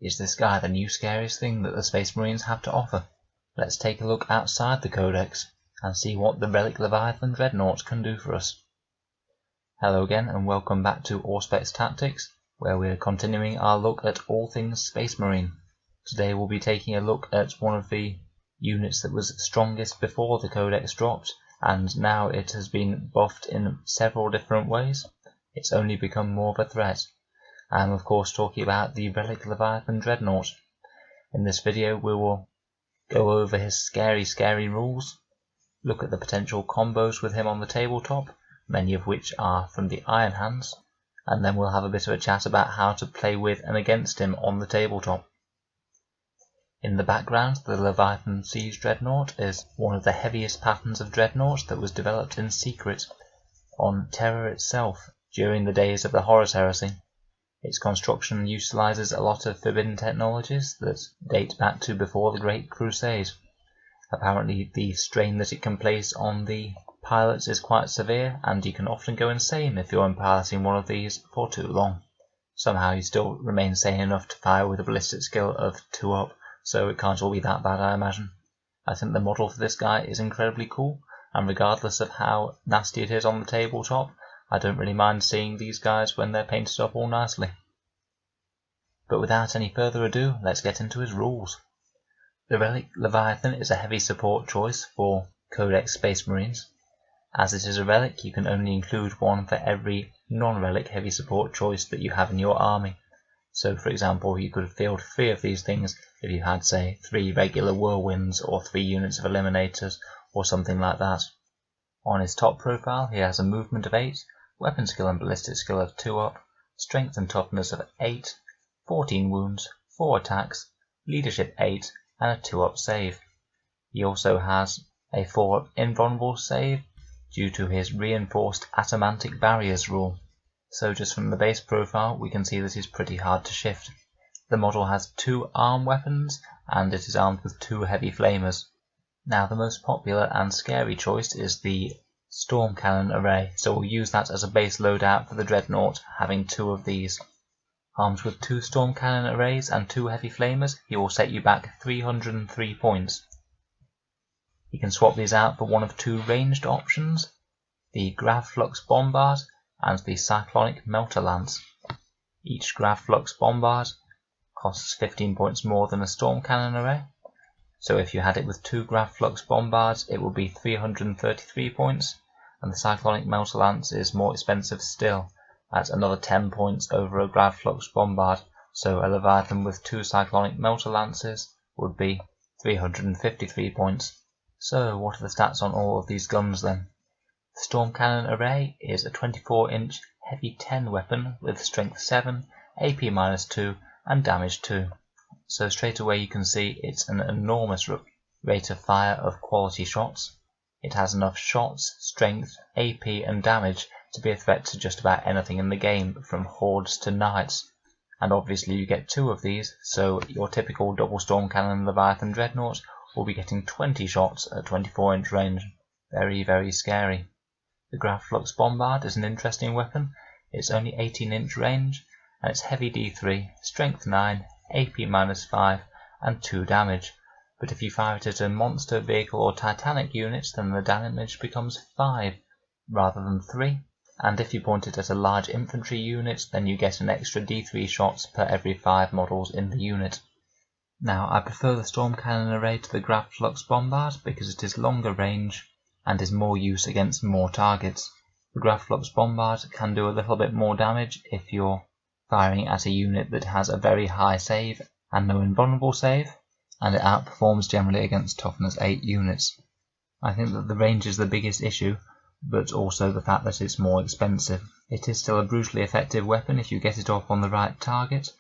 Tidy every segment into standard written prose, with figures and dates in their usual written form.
Is this guy the new scariest thing that the Space Marines have to offer? Let's take a look outside the Codex and see what the Relic Leviathan Dreadnought can do for us. Hello again and welcome back to Auspex Tactics, where we're continuing our look at all things Space Marine. Today we'll be taking a look at one of the units that was strongest before the Codex dropped, and now it has been buffed in several different ways. It's only become more of a threat. I'm of course talking about the Relic Leviathan Dreadnought. In this video we will go over his scary rules, look at the potential combos with him on the tabletop, many of which are from the Iron Hands, and then we'll have a bit of a chat about how to play with and against him on the tabletop. In the background, the Leviathan Siege Dreadnought is one of the heaviest patterns of Dreadnought that was developed in secret on Terra itself during the days of the Horus Heresy. Its construction utilizes a lot of forbidden technologies that date back to before the Great Crusade. Apparently the strain that it can place on the pilots is quite severe, and you can often go insane if you're piloting one of these for too long. Somehow you still remain sane enough to fire with a ballistic skill of 2 up, so it can't all be that bad, I imagine. I think the model for this guy is incredibly cool, and regardless of how nasty it is on the tabletop, I don't really mind seeing these guys when they're painted up all nicely. But without any further ado, let's get into his rules. The Relic Leviathan is a heavy support choice for Codex Space Marines. As it is a relic, you can only include one for every non-relic heavy support choice that you have in your army. So for example, you could field 3 of these things if you had, say, 3 regular whirlwinds or 3 units of eliminators or something like that. On his top profile he has a movement of 8, weapon skill and ballistic skill of 2 up, strength and toughness of 8, 14 wounds, 4 attacks, leadership 8 and a 2 up save. He also has a 4 up invulnerable save due to his reinforced atomantic barriers rule. So just from the base profile we can see that he's pretty hard to shift. The model has 2 arm weapons and it is armed with 2 heavy flamers. Now the most popular and scary choice is the Storm Cannon array, so we'll use that as a base loadout for the Dreadnought, having 2 of these. Armed with 2 Storm Cannon arrays and 2 heavy flamers, he will set you back 303 points. You can swap these out for one of 2 ranged options, the Gravflux Bombard and the Cyclonic Melter Lance. Each Gravflux Bombard costs 15 points more than a Storm Cannon array, so if you had it with 2 Gravflux Bombards it would be 333 points, and the Cyclonic Melter Lance is more expensive still, at another 10 points over a Gravflux Bombard, so a Leviathan with 2 Cyclonic Melter Lances would be 353 points. So what are the stats on all of these guns then? The Storm Cannon array is a 24-inch heavy 10 weapon with strength 7, AP -2 and damage 2. So straight away you can see it's an enormous rate of fire of quality shots. It has enough shots, strength, AP and damage to be a threat to just about anything in the game, from hordes to knights. And obviously you get 2 of these, so your typical double Storm Cannon Leviathan Dreadnought will be getting 20 shots at 24-inch range. Very scary. The Gravflux Bombard is an interesting weapon. It's only 18-inch range, and it's heavy D3, strength 9, AP -5 and 2 damage. But if you fire it at a monster, vehicle or titanic unit, then the damage becomes 5 rather than 3. And if you point it at a large infantry unit, then you get an extra D3 shots per every 5 models in the unit. Now I prefer the Storm Cannon array to the Gravflux Bombard because it is longer range and is more use against more targets. The Gravflux Bombard can do a little bit more damage if you're firing at a unit that has a very high save and no invulnerable save, and it outperforms generally against toughness 8 units. I think that the range is the biggest issue, but also the fact that it's more expensive. It is still a brutally effective weapon if you get it off on the right target,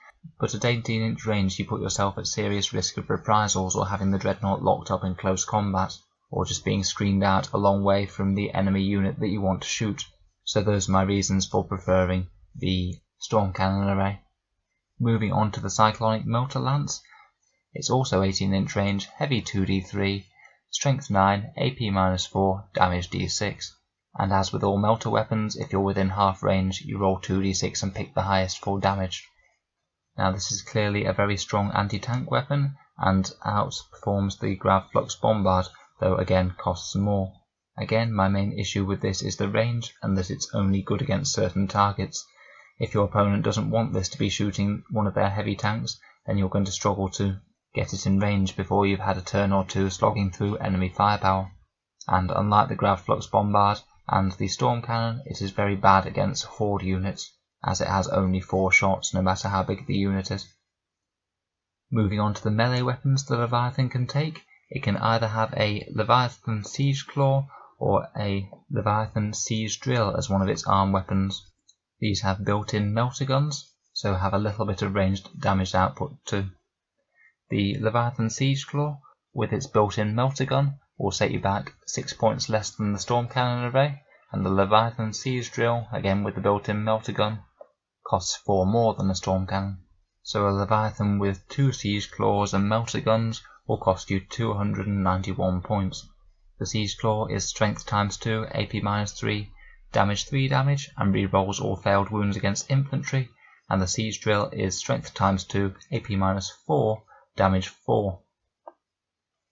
but at 18-inch range you put yourself at serious risk of reprisals or having the Dreadnought locked up in close combat, or just being screened out a long way from the enemy unit that you want to shoot. So those are my reasons for preferring the Storm Cannon array. Moving on to the Cyclonic Melter Lance, it's also 18-inch range, heavy 2d3, strength 9, AP -4, damage d6. And as with all melter weapons, if you're within half range, you roll 2d6 and pick the highest for damage. Now this is clearly a very strong anti-tank weapon and outperforms the Grav Flux Bombard, though again costs more. Again, my main issue with this is the range and that it's only good against certain targets. If your opponent doesn't want this to be shooting one of their heavy tanks, then you're going to struggle to get it in range before you've had a turn or two slogging through enemy firepower. And unlike the Grav Flux Bombard and the Storm Cannon, it is very bad against Horde units, as it has only 4 shots no matter how big the unit is. Moving on to the melee weapons the Leviathan can take, it can either have a Leviathan Siege Claw or a Leviathan Siege Drill as one of its arm weapons. These have built-in melter guns, so have a little bit of ranged damage output too. The Leviathan Siege Claw, with its built-in melter gun, will set you back 6 points less than the Storm Cannon array, and the Leviathan Siege Drill, again with the built-in melter gun, costs 4 more than the Storm Cannon. So a Leviathan with 2 Siege Claws and melter guns will cost you 291 points. The Siege Claw is Strength times 2, AP 3, Damage 3 damage, and rerolls all failed wounds against infantry, and the Siege Drill is Strength times 2, AP 4, Damage 4.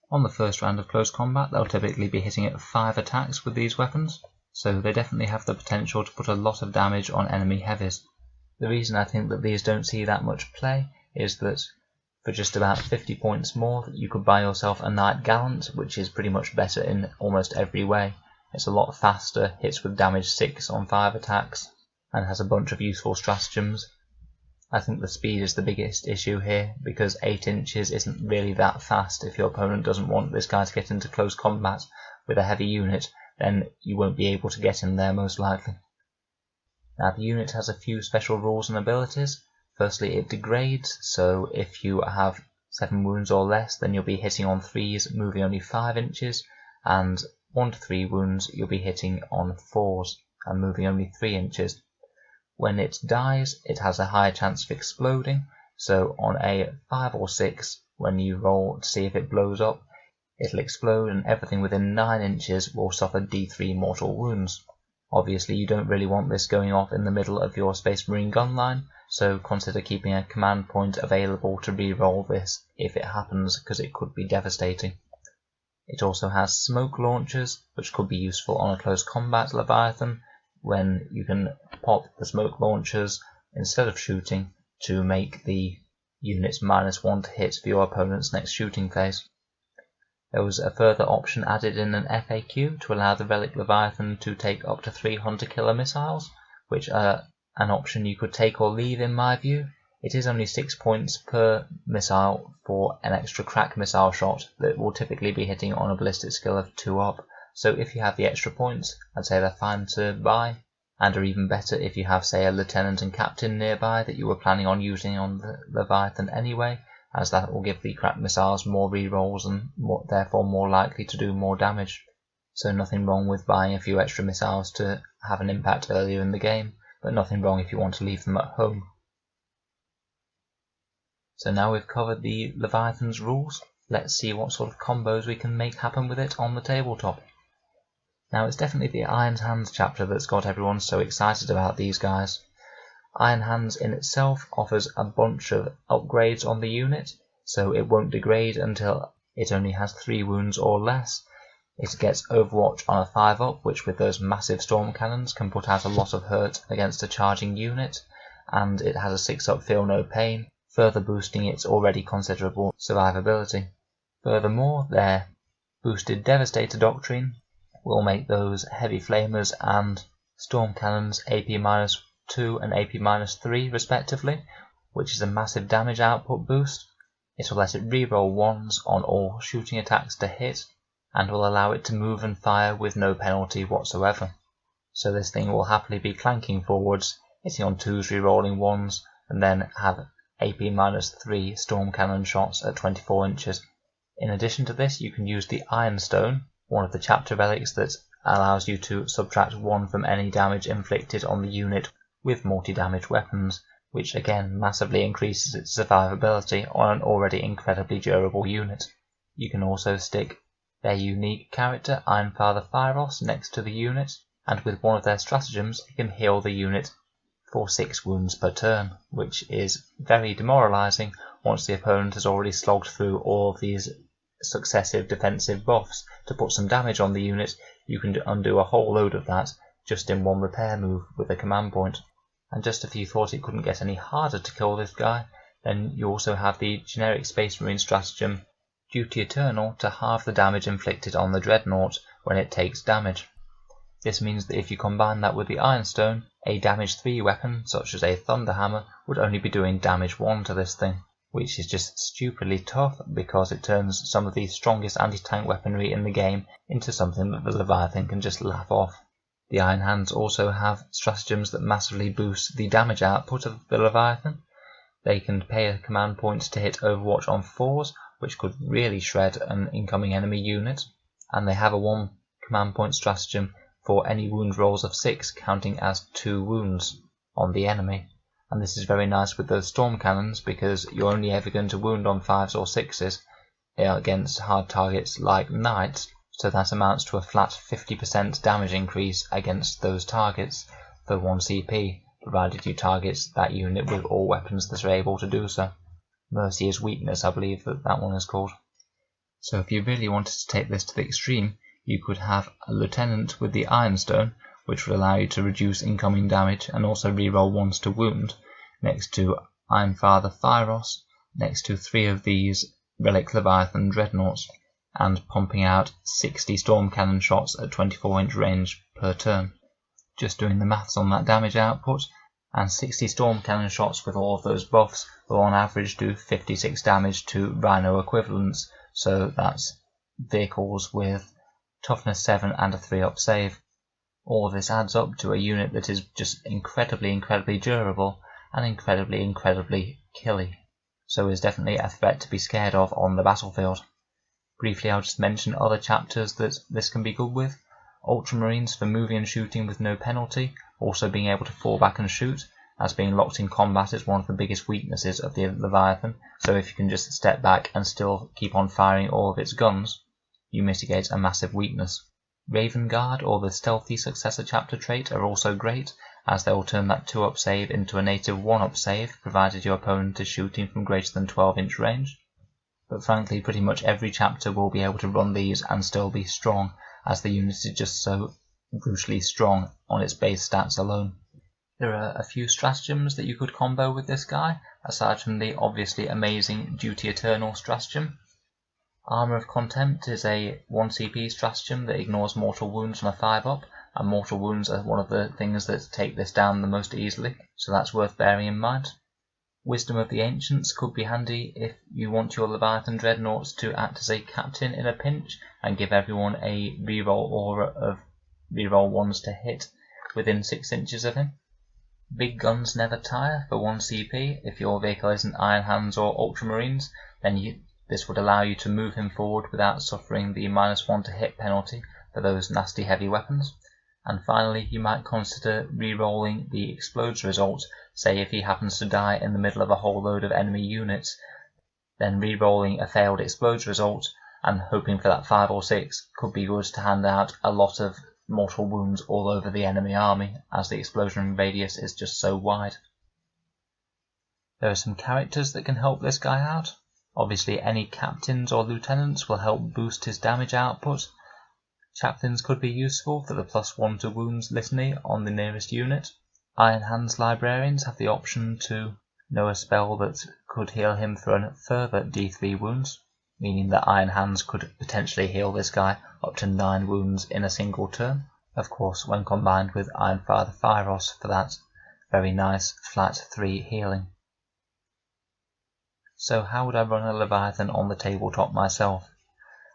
On the first round of close combat, they'll typically be hitting at 5 attacks with these weapons, so they definitely have the potential to put a lot of damage on enemy heavies. The reason I think that these don't see that much play is that for just about 50 points more, you could buy yourself a Knight Gallant, which is pretty much better in almost every way. It's a lot faster, hits with damage 6 on 5 attacks, and has a bunch of useful stratagems. I think the speed is the biggest issue here, because 8 inches isn't really that fast. If your opponent doesn't want this guy to get into close combat with a heavy unit, then you won't be able to get him there most likely. Now the unit has a few special rules and abilities. Firstly, it degrades, so if you have 7 wounds or less, then you'll be hitting on 3s, moving only 5 inches, and 1 to 3 wounds you'll be hitting on 4s, and moving only 3 inches. When it dies, it has a higher chance of exploding, so on a 5 or 6, when you roll to see if it blows up, it'll explode and everything within 9 inches will suffer D3 mortal wounds. Obviously you don't really want this going off in the middle of your Space Marine gun line, so consider keeping a command point available to re-roll this if it happens, because it could be devastating. It also has smoke launchers, which could be useful on a close combat Leviathan, when you can pop the smoke launchers instead of shooting to make the units -1 to hit for your opponent's next shooting phase. There was a further option added in an FAQ to allow the Relic Leviathan to take up to 3 hunter-killer missiles, which are an option you could take or leave in my view. It is only 6 points per missile for an extra crack missile shot that will typically be hitting on a ballistic skill of 2 up, so if you have the extra points, I'd say they're fine to buy, and are even better if you have, say, a lieutenant and captain nearby that you were planning on using on the Leviathan anyway, as that will give the crack missiles more rerolls and therefore more likely to do more damage. So nothing wrong with buying a few extra missiles to have an impact earlier in the game, but nothing wrong if you want to leave them at home. So now we've covered the Leviathan's rules, let's see what sort of combos we can make happen with it on the tabletop. Now it's definitely the Iron Hands chapter that's got everyone so excited about these guys. Iron Hands in itself offers a bunch of upgrades on the unit, so it won't degrade until it only has 3 wounds or less. It gets Overwatch on a 5 up, which with those massive storm cannons can put out a lot of hurt against a charging unit, and it has a 6 up Feel No Pain, further boosting its already considerable survivability. Furthermore, their boosted Devastator Doctrine will make those heavy flamers and storm cannons AP -2 and AP -3 respectively, which is a massive damage output boost. It will let it reroll 1s on all shooting attacks to hit, and will allow it to move and fire with no penalty whatsoever. So this thing will happily be clanking forwards, hitting on 2s rerolling 1s, and then have AP -3 storm cannon shots at 24 inches. In addition to this, you can use the Ironstone, one of the chapter relics that allows you to subtract 1 from any damage inflicted on the unit with multi-damage weapons, which again massively increases its survivability on an already incredibly durable unit. You can also stick their unique character Ironfather Phyros next to the unit, and with one of their stratagems you can heal the unit for 6 wounds per turn, which is very demoralising once the opponent has already slogged through all of these successive defensive buffs to put some damage on the unit. You can undo a whole load of that just in one repair move with a command point. And just if you thought it couldn't get any harder to kill this guy, then you also have the generic Space Marine stratagem Duty Eternal to halve the damage inflicted on the Dreadnought when it takes damage. This means that if you combine that with the Ironstone, a damage 3 weapon such as a Thunder Hammer would only be doing damage 1 to this thing, which is just stupidly tough because it turns some of the strongest anti-tank weaponry in the game into something that the Leviathan can just laugh off. The Iron Hands also have stratagems that massively boost the damage output of the Leviathan. They can pay a command point to hit Overwatch on 4s, which could really shred an incoming enemy unit, and they have a 1 command point stratagem for any wound rolls of 6 counting as 2 wounds on the enemy. And this is very nice with those storm cannons because you're only ever going to wound on 5s or 6s against hard targets like knights, so that amounts to a flat 50% damage increase against those targets for 1 CP, provided you target that unit with all weapons that are able to do so. Mercy is Weakness, I believe that one is called. So if you really wanted to take this to the extreme, you could have a Lieutenant with the Ironstone, which would allow you to reduce incoming damage and also reroll 1s to wound, next to Ironfather Thyros, next to 3 of these Relic Leviathan Dreadnoughts, and pumping out 60 storm cannon shots at 24-inch range per turn. Just doing the maths on that damage output, and 60 storm cannon shots with all of those buffs will on average do 56 damage to Rhino equivalents, so that's vehicles with toughness 7 and a 3-up save. All of this adds up to a unit that is just incredibly durable and incredibly killy, so is definitely a threat to be scared of on the battlefield. Briefly, I'll just mention other chapters that this can be good with. Ultramarines for moving and shooting with no penalty, also being able to fall back and shoot, as being locked in combat is one of the biggest weaknesses of the Leviathan, so if you can just step back and still keep on firing all of its guns, you mitigate a massive weakness. Raven Guard or the Stealthy Successor chapter trait are also great, as they will turn that 2-up save into a native 1-up save, provided your opponent is shooting from greater than 12-inch range. But frankly, pretty much every chapter will be able to run these and still be strong, as the unit is just so brutally strong on its base stats alone. There are a few stratagems that you could combo with this guy, aside from the obviously amazing Duty Eternal stratagem. Armour of Contempt is a 1 CP stratagem that ignores mortal wounds on a 5-up, and mortal wounds are one of the things that take this down the most easily, so that's worth bearing in mind. Wisdom of the Ancients could be handy if you want your Leviathan Dreadnoughts to act as a captain in a pinch and give everyone a reroll aura of reroll 1s to hit within 6 inches of him. Big Guns Never Tire for 1 CP. If your vehicle isn't Iron Hands or Ultramarines, then this would allow you to move him forward without suffering the -1 to hit penalty for those nasty heavy weapons. And finally, you might consider re-rolling the Explodes result, say if he happens to die in the middle of a whole load of enemy units, then re-rolling a failed Explodes result and hoping for that 5 or 6 could be good to hand out a lot of mortal wounds all over the enemy army, as the explosion radius is just so wide. There are some characters that can help this guy out. Obviously any captains or lieutenants will help boost his damage output. Chaplains could be useful for the +1 to wounds litany on the nearest unit. Iron Hands librarians have the option to know a spell that could heal him for a further D3 wounds, meaning that Iron Hands could potentially heal this guy up to 9 wounds in a single turn, of course when combined with Ironfather Thyros for that very nice flat 3 healing. So how would I run a Leviathan on the tabletop myself?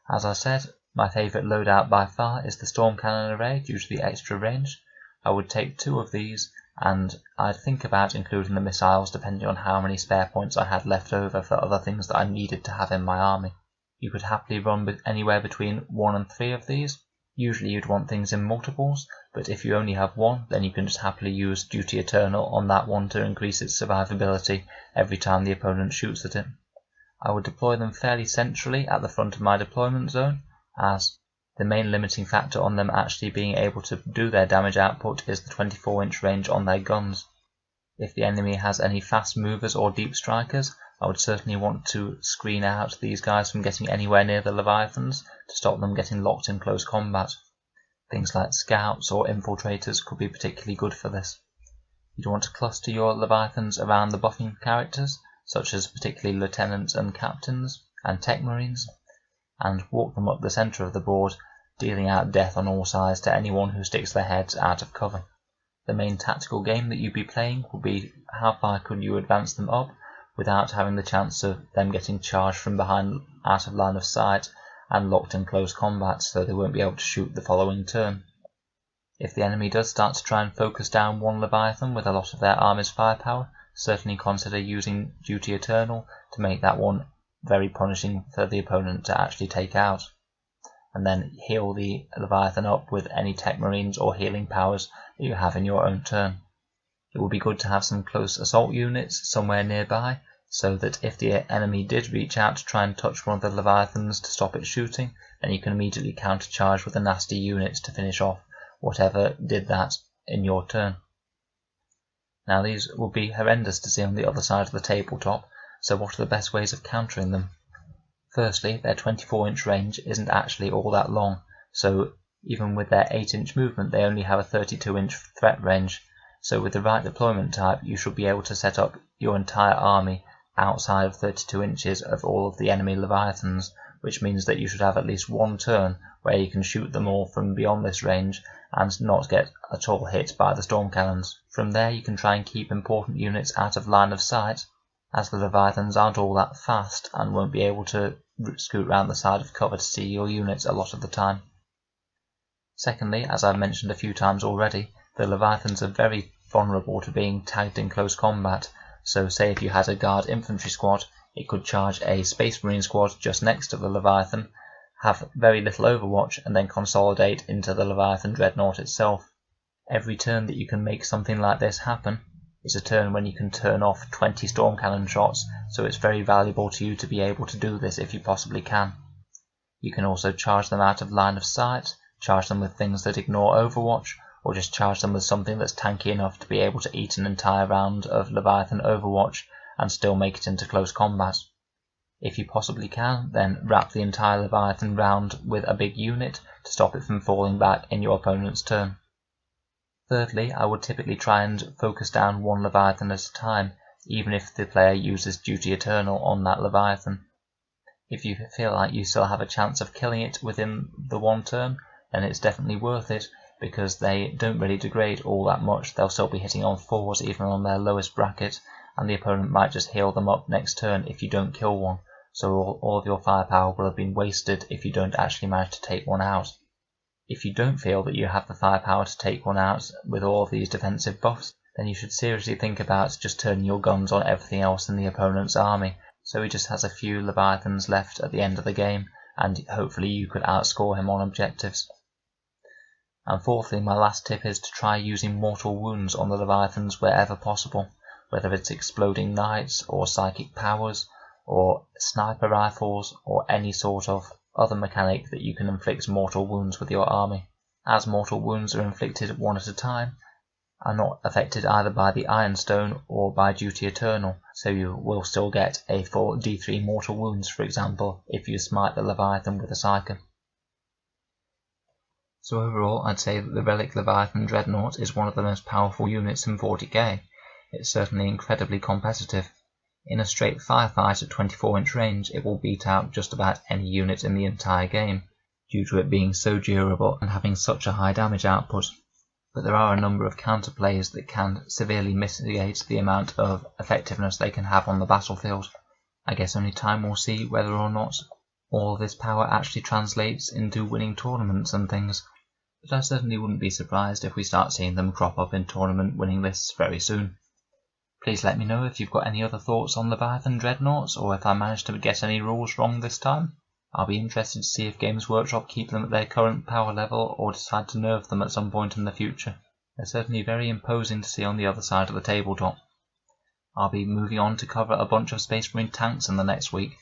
As I said, my favourite loadout by far is the Storm Cannon Array due to the extra range. I would take 2 of these, and I'd think about including the missiles depending on how many spare points I had left over for other things that I needed to have in my army. You could happily run anywhere between 1 and 3 of these. Usually you'd want things in multiples, but if you only have 1, then you can just happily use Duty Eternal on that one to increase its survivability every time the opponent shoots at it. I would deploy them fairly centrally at the front of my deployment zone, as the main limiting factor on them actually being able to do their damage output is the 24-inch range on their guns. If the enemy has any fast movers or deep strikers, I would certainly want to screen out these guys from getting anywhere near the Leviathans to stop them getting locked in close combat. Things like scouts or infiltrators could be particularly good for this. You'd want to cluster your Leviathans around the buffing characters, such as particularly lieutenants and captains and tech marines, and walk them up the centre of the board, dealing out death on all sides to anyone who sticks their heads out of cover. The main tactical game that you'd be playing will be how far could you advance them up without having the chance of them getting charged from behind out of line of sight and locked in close combat, so they won't be able to shoot the following turn. If the enemy does start to try and focus down one Leviathan with a lot of their army's firepower, certainly consider using Duty Eternal to make that one very punishing for the opponent to actually take out, and then heal the Leviathan up with any tech marines or healing powers that you have in your own turn. It would be good to have some close assault units somewhere nearby, so that if the enemy did reach out to try and touch one of the Leviathans to stop it shooting, then you can immediately countercharge with a nasty unit to finish off whatever did that in your turn. Now these will be horrendous to see on the other side of the tabletop, so what are the best ways of countering them? Firstly, their 24-inch range isn't actually all that long, so even with their 8-inch movement they only have a 32-inch threat range, so with the right deployment type you should be able to set up your entire army outside of 32 inches of all of the enemy Leviathans, which means that you should have at least one turn where you can shoot them all from beyond this range and not get at all hit by the storm cannons. From there you can try and keep important units out of line of sight, as the Leviathans aren't all that fast and won't be able to scoot round the side of cover to see your units a lot of the time. Secondly, as I've mentioned a few times already, the Leviathans are very vulnerable to being tagged in close combat, so say if you had a guard infantry squad, it could charge a Space Marine squad just next to the Leviathan, have very little overwatch, and then consolidate into the Leviathan Dreadnought itself. Every turn that you can make something like this happen is a turn when you can turn off 20 storm cannon shots, so it's very valuable to you to be able to do this if you possibly can. You can also charge them out of line of sight, charge them with things that ignore overwatch, or just charge them with something that's tanky enough to be able to eat an entire round of Leviathan overwatch and still make it into close combat. If you possibly can, then wrap the entire Leviathan round with a big unit to stop it from falling back in your opponent's turn. Thirdly, I would typically try and focus down one Leviathan at a time, even if the player uses Duty Eternal on that Leviathan. If you feel like you still have a chance of killing it within the one turn, then it's definitely worth it, because they don't really degrade all that much. They'll still be hitting on 4s even on their lowest bracket, and the opponent might just heal them up next turn if you don't kill one, so all of your firepower will have been wasted if you don't actually manage to take one out. If you don't feel that you have the firepower to take one out with all of these defensive buffs, then you should seriously think about just turning your guns on everything else in the opponent's army, so he just has a few Leviathans left at the end of the game, and hopefully you could outscore him on objectives. And fourthly, my last tip is to try using mortal wounds on the Leviathans wherever possible, whether it's exploding knights or psychic powers or sniper rifles or any sort of other mechanic that you can inflict mortal wounds with your army. As mortal wounds are inflicted one at a time, are not affected either by the Ironstone or by Duty Eternal, so you will still get a full D3 mortal wounds, for example, if you smite the Leviathan with a Psyker. So overall, I'd say that the Relic Leviathan Dreadnought is one of the most powerful units in 40k. It's certainly incredibly competitive. In a straight firefight at 24-inch range, it will beat out just about any unit in the entire game, due to it being so durable and having such a high damage output. But there are a number of counterplays that can severely mitigate the amount of effectiveness they can have on the battlefield. I guess only time will see whether or not all of this power actually translates into winning tournaments and things, but I certainly wouldn't be surprised if we start seeing them crop up in tournament winning lists very soon. Please let me know if you've got any other thoughts on Leviathan Dreadnoughts, or if I managed to get any rules wrong this time. I'll be interested to see if Games Workshop keep them at their current power level or decide to nerf them at some point in the future. They're certainly very imposing to see on the other side of the tabletop. I'll be moving on to cover a bunch of Space Marine tanks in the next week,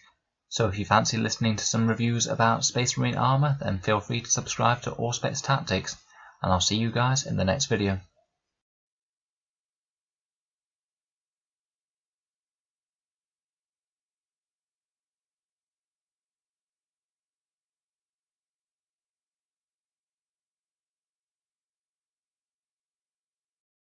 so if you fancy listening to some reviews about Space Marine armour, then feel free to subscribe to Auspex Tactics, and I'll see you guys in the next video.